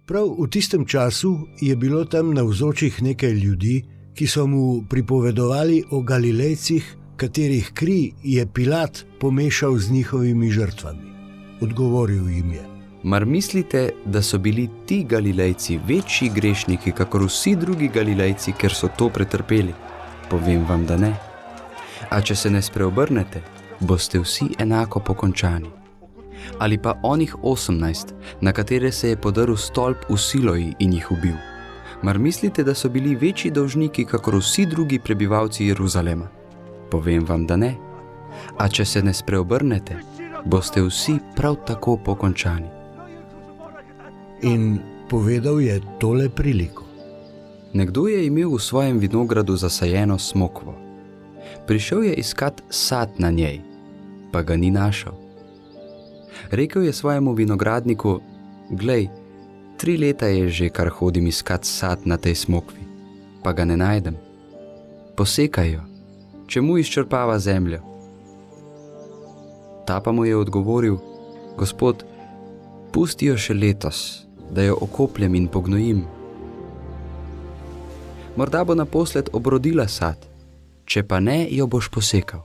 Prav v tistem času je bilo tam navzočih nekaj ljudi, ki so mu pripovedovali o Galilejcih, katerih kri je Pilat pomešal z njihovimi žrtvami. Odgovoril jim je: Mar mislite, da so bili ti Galilejci večji grešniki, kakor vsi drugi Galilejci, ker so to pretrpeli? Povem vam, da ne. A če se ne spreobrnete, boste vsi enako pokončani. Ali pa onih 18, na katere se je podrl stolp v Siloji in jih ubil. Mar mislite, da so bili večji dolžniki, kakor vsi drugi prebivalci Jeruzalema? Povem vam, da ne. A če se ne spreobrnete, boste vsi prav tako pokončani. In povedal je tole priliko. Nekdo je imel v svojem vinogradu zasajeno smokvo. Prišel je iskat sad na njej, pa ga ni našel. Rekel je svojemu vinogradniku: Glej, 3 leta je že, kar hodim iskat sad na tej smokvi, pa ga ne najdem. Posekaj jo, čemu izčrpava zemljo? Ta pa mu je odgovoril: Gospod, pusti jo še letos, da jo okopljem in pognojim. Morda bo naposled obrodila sad, če pa ne, jo boš posekal.